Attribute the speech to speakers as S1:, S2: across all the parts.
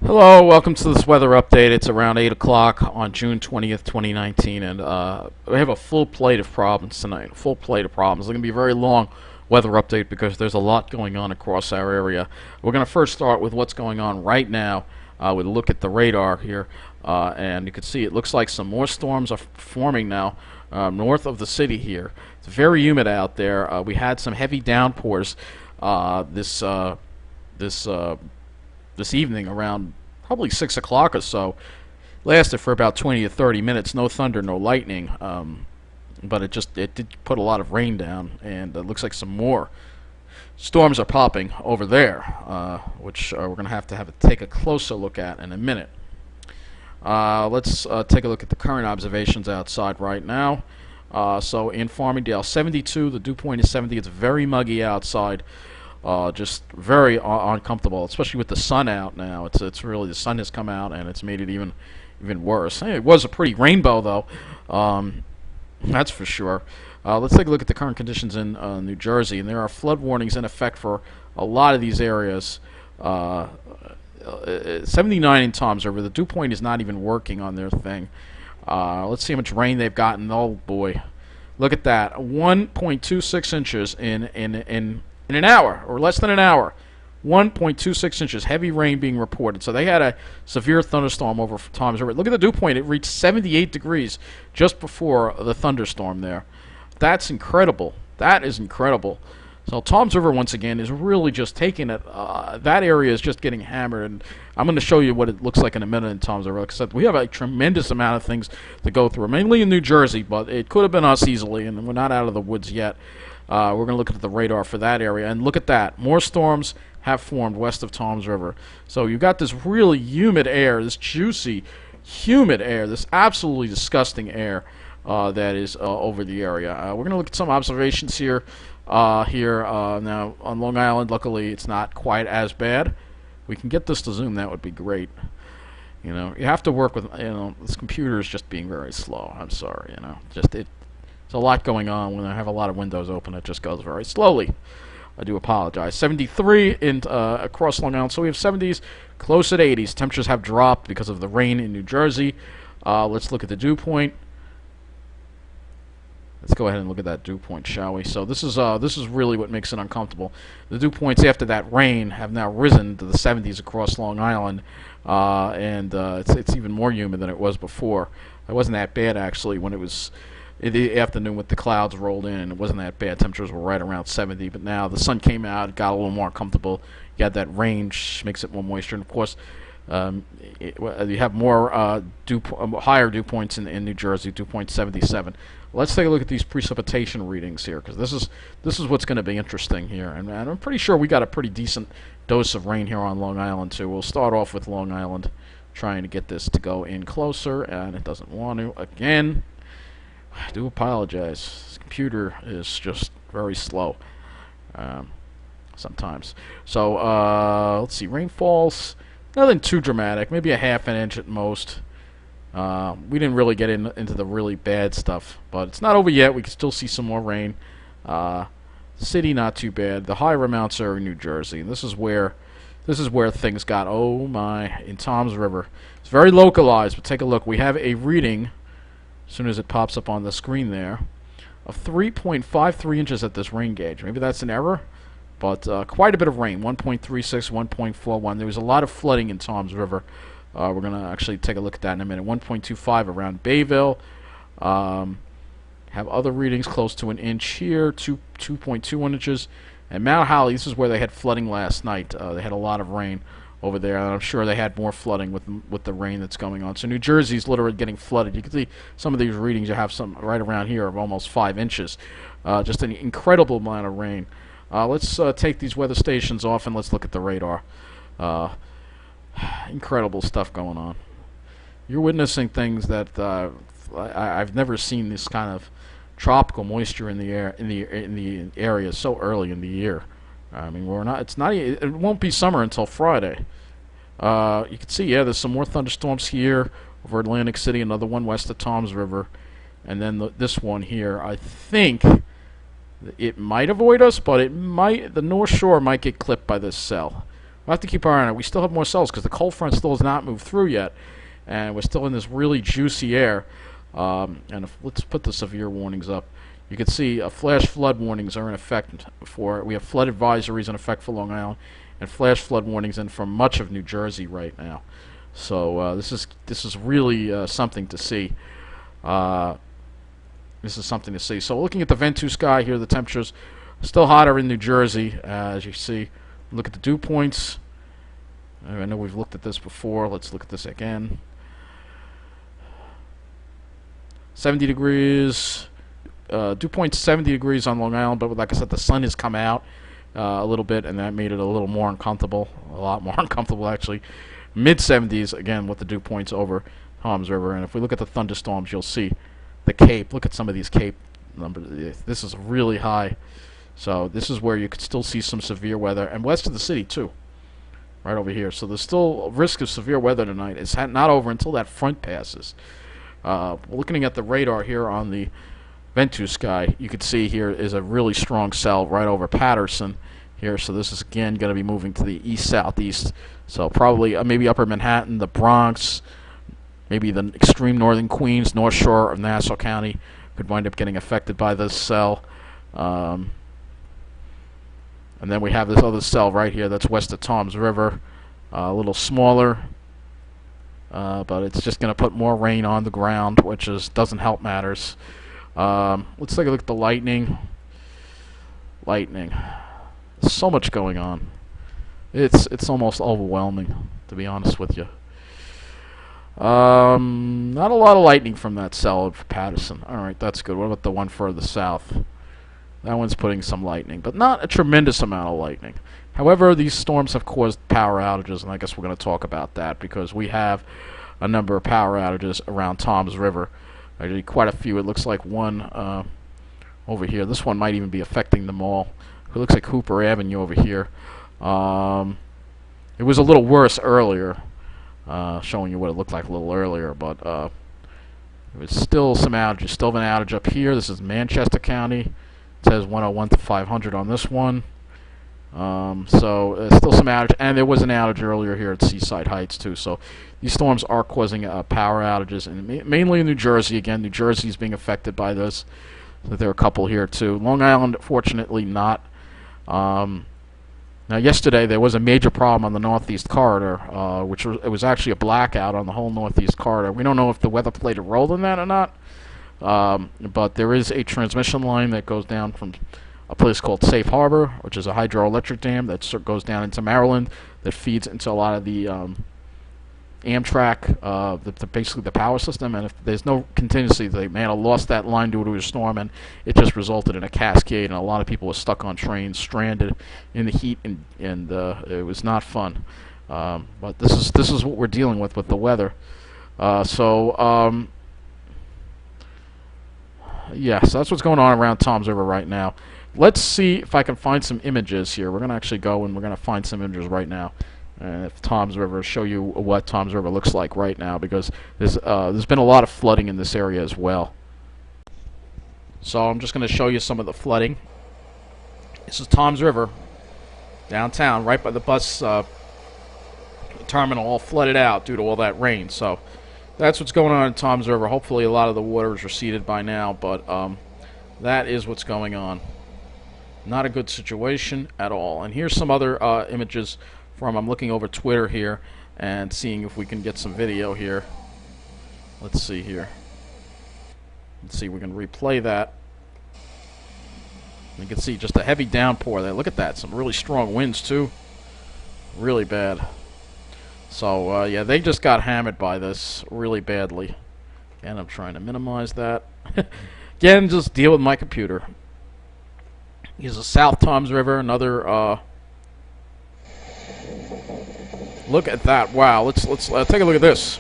S1: Hello, welcome to this weather update. It's around 8 o'clock on June 20th, 2019, and we have a full plate of problems tonight. A full plate of problems. It's going to be a very long weather update because there's a lot going on across our area. We're going to first start with what's going on right now with a look at the radar here, and you can see it looks like some more storms are forming now north of the city here. It's very humid out there. We had some heavy downpours this this this evening around probably 6 o'clock or so. Lasted for about 20 to 30 minutes. No thunder, no lightning, but it did put a lot of rain down, and it looks like some more storms are popping over there, which we're going to have take a closer look at in a minute. Let's take a look at the current observations outside right now. So in Farmingdale, 72. The dew point is 70. It's very muggy outside. Just very uncomfortable, especially with the sun out now. It's really, the sun has come out and it's made it even worse. Hey, it was a pretty rainbow though, that's for sure. Let's take a look at the current conditions in New Jersey, and there are flood warnings in effect for a lot of these areas. 79 in Toms River. The dew point is not even working on their thing. Let's see how much rain they've gotten. Oh boy, look at that, 1.26 inches in an hour, or less than an hour. 1.26 inches, heavy rain being reported. So they had a severe thunderstorm over Toms River. Look at the dew point. It reached 78 degrees just before the thunderstorm there. That's incredible. That is incredible. So Toms River, once again, is really just taking it. That area is just getting hammered. And I'm going to show you what it looks like in a minute in Toms River. Except we have a tremendous amount of things to go through, mainly in New Jersey, but it could have been us easily, and we're not out of the woods yet. We're going to look at the radar for that area, and look at that. More storms have formed west of Toms River. So you've got this really humid air, this juicy, humid air, this absolutely disgusting air that is over the area. We're going to look at some observations here. Now on Long Island, luckily it's not quite as bad. We can get this to zoom. That would be great. You know, you have to work with, this computer is just being very slow. I'm sorry, there's a lot going on. When I have a lot of windows open, it just goes very slowly. I do apologize. 73 in across Long Island. So we have 70s, close at 80s. Temperatures have dropped because of the rain in New Jersey. Let's look at the dew point. Let's go ahead and look at that dew point, shall we? So this is really what makes it uncomfortable. The dew points after that rain have now risen to the 70s across Long Island, and it's even more humid than it was before. It wasn't that bad actually when it was in the afternoon with the clouds rolled in, and it wasn't that bad. Temperatures were right around 70, but now the sun came out, it got a little more comfortable. You had that range, makes it more moisture, and of course, you have more higher dew points in New Jersey, dew point 77. Let's take a look at these precipitation readings here, because this is what's going to be interesting here, and I'm pretty sure we got a pretty decent dose of rain here on Long Island too. We'll start off with Long Island, trying to get this to go in closer, and it doesn't want to again. I do apologize. This computer is just very slow sometimes. So let's see. Rainfalls, nothing too dramatic. Maybe a half an inch at most. We didn't really get into the really bad stuff, but it's not over yet. We can still see some more rain. City, not too bad. The higher amounts are in New Jersey, and this is where things got. Oh my! In Toms River, it's very localized. But take a look. We have a reading, as soon as it pops up on the screen there, of 3.53 inches at this rain gauge. Maybe that's an error, but quite a bit of rain, 1.36, 1.41. There was a lot of flooding in Toms River. We're going to actually take a look at that in a minute. 1.25 around Bayville. Have other readings close to an inch here, 2.21 inches. And Mount Holly, this is where they had flooding last night. They had a lot of rain over there, and I'm sure they had more flooding with the rain that's going on. So New Jersey's literally getting flooded. You can see some of these readings. You have some right around here of almost 5 inches. Just an incredible amount of rain. Let's take these weather stations off and let's look at the radar. Incredible stuff going on. You're witnessing things that I've never seen. This kind of tropical moisture in the air in the area so early in the year. I mean, it won't be summer until Friday. You can see, yeah, there's some more thunderstorms here over Atlantic City, another one west of Toms River, and then this one here. I think it might avoid us, but the North Shore might get clipped by this cell. we'll have to keep our eye on it. We still have more cells because the cold front still has not moved through yet, and we're still in this really juicy air. Let's put the severe warnings up. You can see flash flood warnings are in effect we have flood advisories in effect for Long Island, and flash flood warnings in for much of New Jersey right now. So this is really something to see. This is something to see. So looking at the Ventus sky here, the temperatures still hotter in New Jersey, as you see. Look at the dew points. I know we've looked at this before. Let's look at this again. 70 degrees. Dew point 70 degrees on Long Island, but like I said, the sun has come out a little bit, and that made it a little more uncomfortable, a lot more uncomfortable actually. Mid 70s again with the dew points over Toms River, and if we look at the thunderstorms, you'll see the Cape. Look at some of these Cape numbers. This is really high, so this is where you could still see some severe weather, and west of the city too, right over here. So there's still a risk of severe weather tonight. It's not over until that front passes. Looking at the radar here on the Ventus sky, you can see here is a really strong cell right over Patterson here. So this is again going to be moving to the east-southeast. So probably maybe upper Manhattan, the Bronx, maybe the extreme northern Queens, North Shore of Nassau County could wind up getting affected by this cell. And then we have this other cell right here that's west of Toms River, a little smaller. But it's just going to put more rain on the ground, which doesn't help matters. Let's take a look at the lightning. Lightning. There's so much going on. It's almost overwhelming, to be honest with you. Not a lot of lightning from that cell of Patterson. All right, that's good. What about the one further south? That one's putting some lightning, but not a tremendous amount of lightning. However, these storms have caused power outages, and I guess we're going to talk about that because we have a number of power outages around Toms River. Actually, quite a few. It looks like one over here. This one might even be affecting them all. It looks like Hooper Avenue over here. It was a little worse earlier, showing you what it looked like a little earlier, but there was still some outages. Still an outage up here. This is Manchester County. It says 101 to 500 on this one. So still some outage, and there was an outage earlier here at Seaside Heights too. So these storms are causing power outages, and mainly in New Jersey. Again, New Jersey is being affected by this. So there are a couple here too. Long Island, fortunately, not. Now, yesterday there was a major problem on the Northeast Corridor, it was actually a blackout on the whole Northeast Corridor. We don't know if the weather played a role in that or not, but there is a transmission line that goes down from a place called Safe Harbor, which is a hydroelectric dam that goes down into Maryland, that feeds into a lot of the Amtrak, basically the power system. And if there's no contingency, they may have lost that line due to a storm, and it just resulted in a cascade, and a lot of people were stuck on trains, stranded in the heat, and it was not fun. But this is what we're dealing with the weather. Yeah, so that's what's going on around Toms River right now. Let's see if I can find some images here. We're going to actually go and we're going to find some images right now. And if Toms River, show you what Toms River looks like right now, because there's been a lot of flooding in this area as well. So I'm just going to show you some of the flooding. This is Toms River, downtown, right by the bus terminal, all flooded out due to all that rain. So that's what's going on in Toms River. Hopefully a lot of the water is receded by now, but that is what's going on. Not a good situation at all. And here's some other images from, I'm looking over Twitter here and seeing if we can get some video here. Let's see here. Let's see if we can replay that. You can see just a heavy downpour there. Look at that. Some really strong winds too. Really bad. So yeah, they just got hammered by this really badly. And I'm trying to minimize that. Again, just deal with my computer. Here's the South Toms River, another look at that. Wow, let's take a look at this.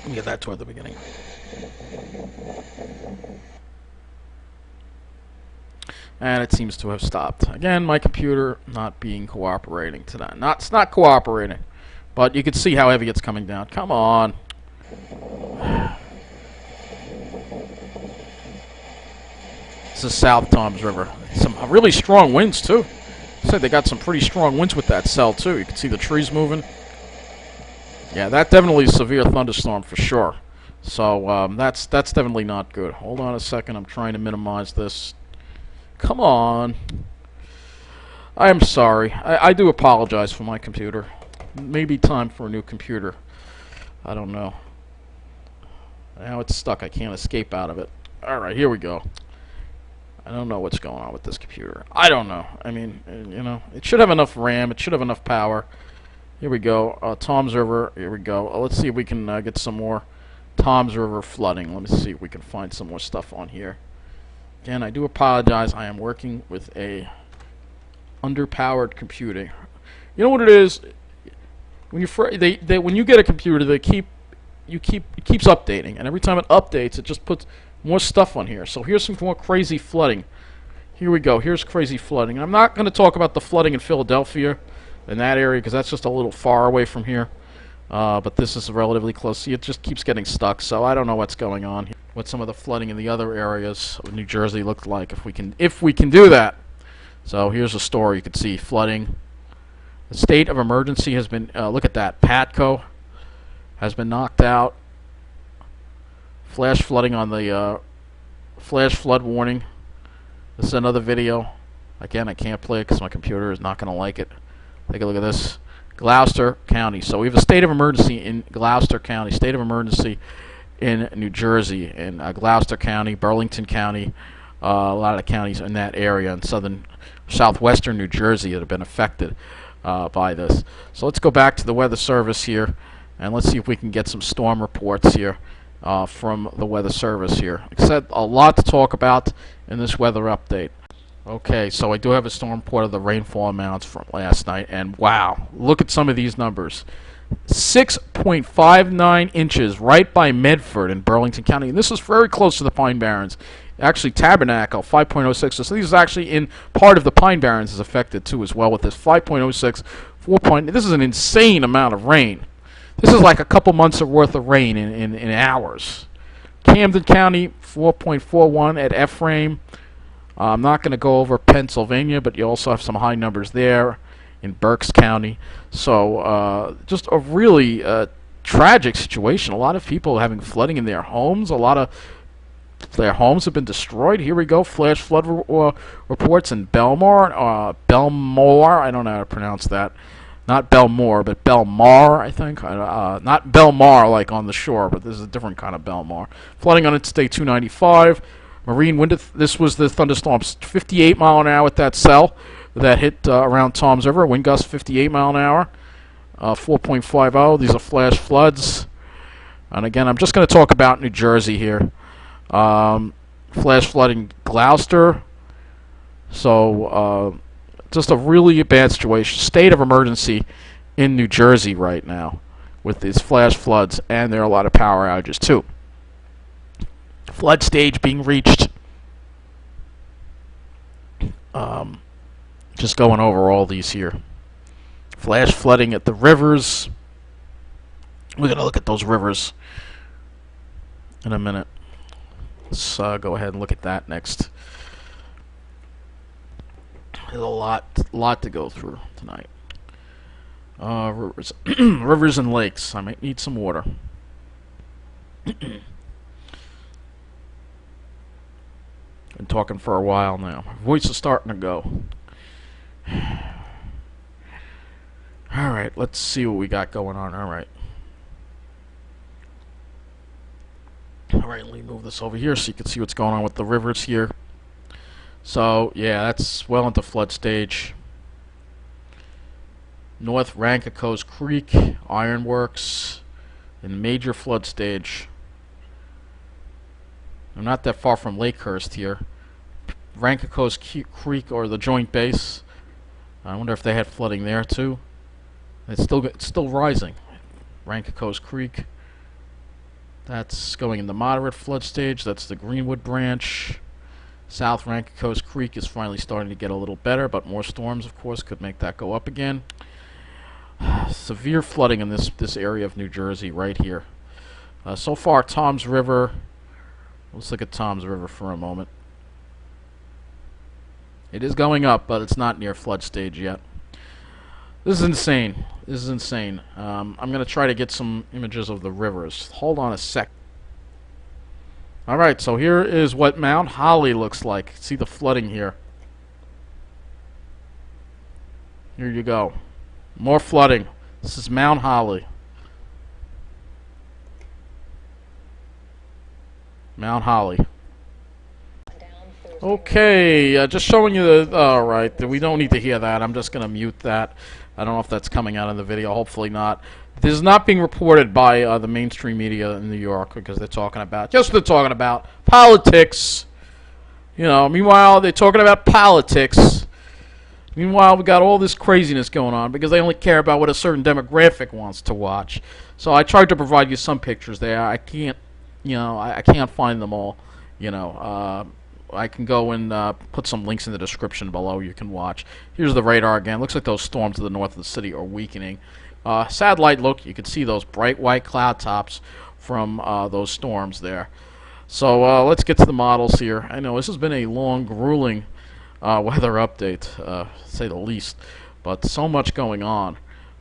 S1: Let me get that toward the beginning. And it seems to have stopped. Again, my computer not being cooperating tonight. It's not cooperating. But you can see how heavy it's coming down. Come on. This is South Toms River. Some really strong winds too. Said they got some pretty strong winds with that cell too. You can see the trees moving. Yeah, that definitely is a severe thunderstorm for sure. So that's definitely not good. Hold on a second. I'm trying to minimize this. Come on. I am sorry. I do apologize for my computer. Maybe time for a new computer. I don't know. Now it's stuck. I can't escape out of it. Alright, here we go. I don't know what's going on with this computer. I don't know. I mean, you know, it should have enough RAM. It should have enough power. Here we go. Tom's River. Here we go. Let's see if we can get some more Tom's River flooding. Let me see if we can find some more stuff on here. Again, I do apologize. I am working with a underpowered computer. You know what it is? When you when you get a computer, it keeps updating, and every time it updates, it just puts more stuff on here. So here's some more crazy flooding. Here we go. Here's crazy flooding. And I'm not going to talk about the flooding in Philadelphia, in that area, because that's just a little far away from here. But this is relatively close. See, it just keeps getting stuck. So I don't know what's going on here. What some of the flooding in the other areas of New Jersey looked like, if we can do that. So here's a story. You can see flooding. The state of emergency has been. Look at that. Patco has been knocked out. Flash flooding on the flash flood warning. This is another video. Again, I can't play it because my computer is not going to like it. Take a look at this. Gloucester County. So we have a state of emergency in Gloucester County. State of emergency in New Jersey. In Gloucester County, Burlington County. A lot of the counties in that area in southwestern New Jersey that have been affected by this. So let's go back to the Weather Service here. And let's see if we can get some storm reports here from the Weather Service here. Except a lot to talk about in this weather update. Okay, so I do have a storm report of the rainfall amounts from last night, and wow, look at some of these numbers. 6.59 inches right by Medford in Burlington County, and this is very close to the Pine Barrens. Actually, Tabernacle, 5.06. So these is actually in part of the Pine Barrens is affected too as well with this 5.06, 4. This is an insane amount of rain. This is like a couple months of worth of rain in hours. Camden County, 4.41 at Ephraim. I'm not going to go over Pennsylvania, but you also have some high numbers there in Berks County. So just a really tragic situation. A lot of people having flooding in their homes. A lot of their homes have been destroyed. Here we go. Flash flood reports in Belmar. I don't know how to pronounce that. Not Belmore, but Belmar, I think. Not Belmar like on the shore, but this is a different kind of Belmar. Flooding on Interstate 295. Marine wind. This was the thunderstorms, 58 mile an hour at that cell that hit around Tom's River. Wind gust 58 mile an hour, 4.50. These are flash floods. And again, I'm just going to talk about New Jersey here. Flash flooding Gloucester. So just a really bad situation. State of emergency in New Jersey right now with these flash floods, and there are a lot of power outages too. Flood stage being reached. Just going over all these here. Flash flooding at the rivers. We're going to look at those rivers in a minute. Let's go ahead and look at that next. There's a lot to go through tonight. Rivers, rivers and lakes. I might need some water. Been talking for a while now. My voice is starting to go. Alright, let's see what we got going on. Alright, let me move this over here so you can see what's going on with the rivers here. So, yeah, that's well into flood stage. North Rancocos Creek, Ironworks, in major flood stage. I'm not that far from Lakehurst here. Rancocos Creek, or the Joint Base. I wonder if they had flooding there too. It's still rising. Rancocos Creek. That's going in the moderate flood stage. That's the Greenwood branch. South Rancocos Creek is finally starting to get a little better, but more storms, of course, could make that go up again. Severe flooding in this area of New Jersey right here. So far, Tom's River. Let's look at Tom's River for a moment. It is going up, but it's not near flood stage yet. This is insane. This is insane. I'm going to try to get some images of the rivers. Hold on a sec. Alright, so here is what Mount Holly looks like. See the flooding here. Here you go. More flooding. This is Mount Holly. Mount Holly. Okay, just showing you the... Alright, we don't need to hear that. I'm just going to mute that. I don't know if that's coming out in the video. Hopefully not. This is not being reported by the mainstream media in New York because they're talking about... Just they're talking about politics. You know, meanwhile, they're talking about politics. Meanwhile, we got all this craziness going on because they only care about what a certain demographic wants to watch. So I tried to provide you some pictures there. I can't, you know, I can't find them all. You know, I can go and put some links in the description below you can watch. Here's the radar again. Looks like those storms to the north of the city are weakening. Satellite look, you can see those bright white cloud tops from those storms there. So let's get to the models here. I know this has been a long, grueling weather update, to say the least, but so much going on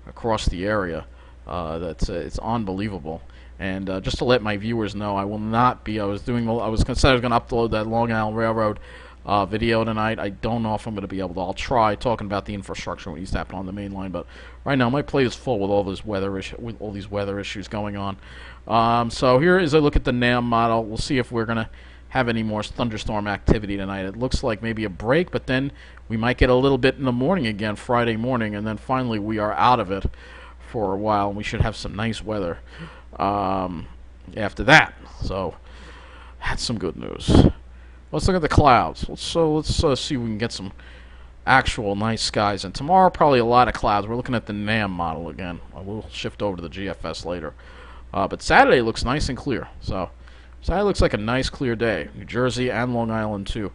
S1: across the area that it's unbelievable. And just to let my viewers know, I will not be. I was going to upload that Long Island Railroad video tonight. I don't know if I'm going to be able to. I'll try talking about the infrastructure what used to happen on the main line, but right now my plate is full with all this weather issues going on. So here is a look at the NAM model. We'll see if we're going to have any more thunderstorm activity tonight. It looks like maybe a break, but then we might get a little bit in the morning again, Friday morning, and then finally we are out of it for a while, and we should have some nice weather after that. So that's some good news. Let's look at the clouds. Let's see if we can get some actual nice skies. And tomorrow probably a lot of clouds. We're looking at the NAM model again. We'll shift over to the GFS later. But Saturday looks nice and clear. So Saturday looks like a nice clear day. New Jersey and Long Island too.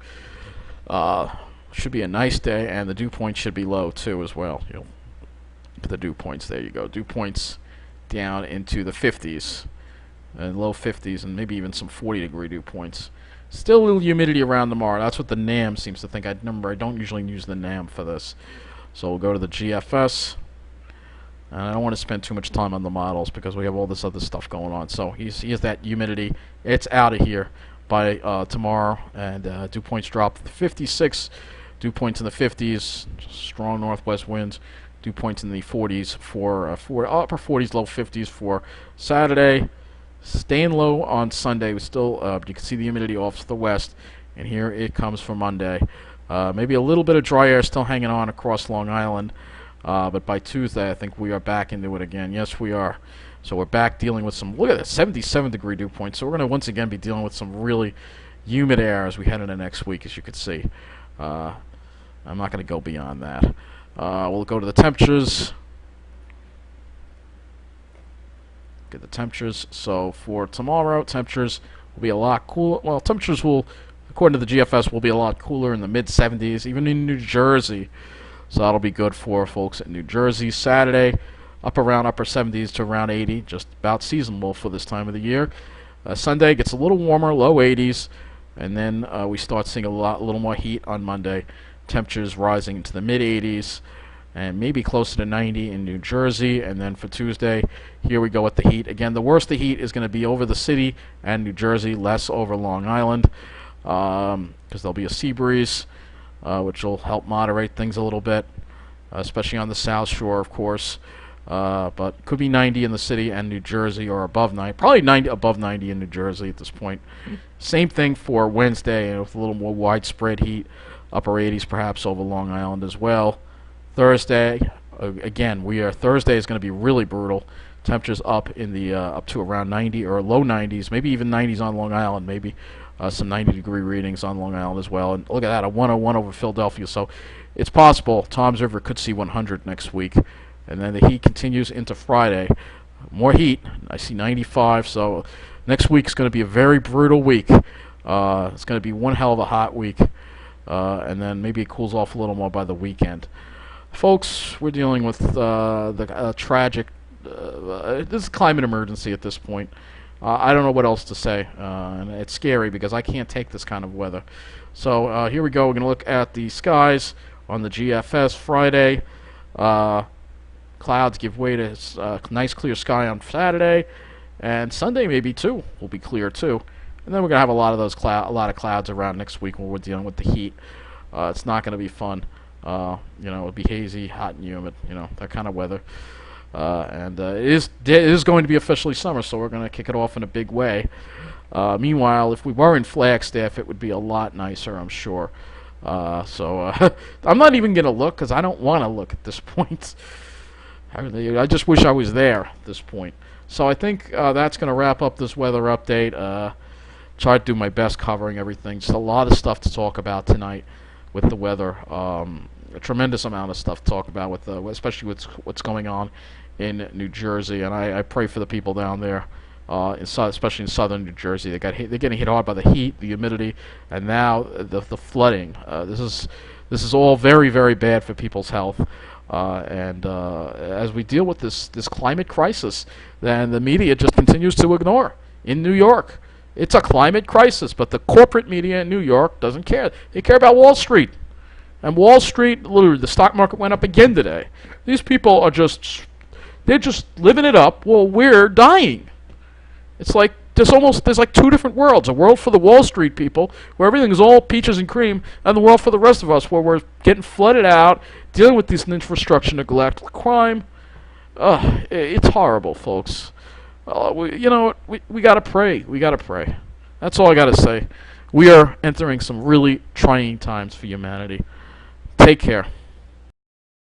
S1: Should be a nice day, and the dew point should be low too as well. You'll the dew points. There you go. Dew points down into the 50s and low 50s, and maybe even some 40-degree dew points. Still a little humidity around tomorrow. That's what the NAM seems to think. I don't usually use the NAM for this. So we'll go to the GFS. And I don't want to spend too much time on the models because we have all this other stuff going on. So here's that humidity. It's out of here by tomorrow, and dew points drop to the 56. Dew points in the 50s. Strong northwest winds. Dew points in the 40s for upper 40s, low 50s for Saturday. Staying low on Sunday. We still you can see the humidity off to the west, and here it comes for Monday. Maybe a little bit of dry air still hanging on across Long Island, but by Tuesday I think we are back into it again. Yes, we are. So we're back dealing with some. Look at that, 77-degree dew point. So we're going to once again be dealing with some really humid air as we head into next week, as you can see. I'm not going to go beyond that. We'll go to the temperatures. Get the temperatures. So for tomorrow, temperatures will be a lot cooler. Well, temperatures will, according to the GFS, will be a lot cooler in the mid-70s, even in New Jersey. So that'll be good for folks in New Jersey. Saturday, upper 70s to around 80, just about seasonable for this time of the year. Sunday gets a little warmer, low 80s, and then we start seeing a little more heat on Monday. Temperatures rising into the mid-80s and maybe closer to 90 in New Jersey. And then for Tuesday, here we go with the heat. Again, the worst the heat is going to be over the city and New Jersey, less over Long Island, because there'll be a sea breeze, which will help moderate things a little bit, especially on the South Shore, of course. But could be 90 in the city and New Jersey, or above 90. Probably above 90 in New Jersey at this point. Same thing for Wednesday, with a little more widespread heat. Upper 80s perhaps over Long Island as well. Thursday, again, Thursday is going to be really brutal. Temperatures up in the up to around 90 or low 90s, maybe even 90s on Long Island, maybe some 90-degree readings on Long Island as well. And look at that, a 101 over Philadelphia. So it's possible Toms River could see 100 next week. And then the heat continues into Friday. More heat. I see 95. So next week's going to be a very brutal week. It's going to be one hell of a hot week. And then maybe it cools off a little more by the weekend. Folks, we're dealing with the tragic... this is climate emergency at this point. I don't know what else to say, and it's scary because I can't take this kind of weather. So here we go. We're going to look at the skies on the GFS Friday. Uh, Clouds give way to nice clear sky on Saturday, and Sunday maybe too will be clear too. And then we're gonna have a lot of a lot of clouds around next week when we're dealing with the heat. It's not gonna be fun. It'll be hazy, hot, and humid. That kind of weather. And it is going to be officially summer, so we're gonna kick it off in a big way. Meanwhile, if we were in Flagstaff, it would be a lot nicer, I'm sure. I'm not even gonna look because I don't want to look at this point. I just wish I was there at this point. So I think that's going to wrap up this weather update. Try to do my best covering everything. Just a lot of stuff to talk about tonight with the weather. A tremendous amount of stuff to talk about, especially with what's going on in New Jersey. And I pray for the people down there, especially in southern New Jersey. They're getting hit hard by the heat, the humidity, and now the flooding. This is all very, very bad for people's health. And as we deal with this climate crisis, then the media just continues to ignore. In New York, it's a climate crisis, but the corporate media in New York doesn't care. They care about Wall Street. And Wall Street, literally, the stock market went up again today. These people are they're just living it up while we're dying. It's like there's like two different worlds: a world for the Wall Street people, where everything is all peaches and cream, and the world for the rest of us, where we're getting flooded out, dealing with this infrastructure neglect, crime. It's horrible, folks. We gotta pray. We gotta pray. That's all I gotta say. We are entering some really trying times for humanity. Take care.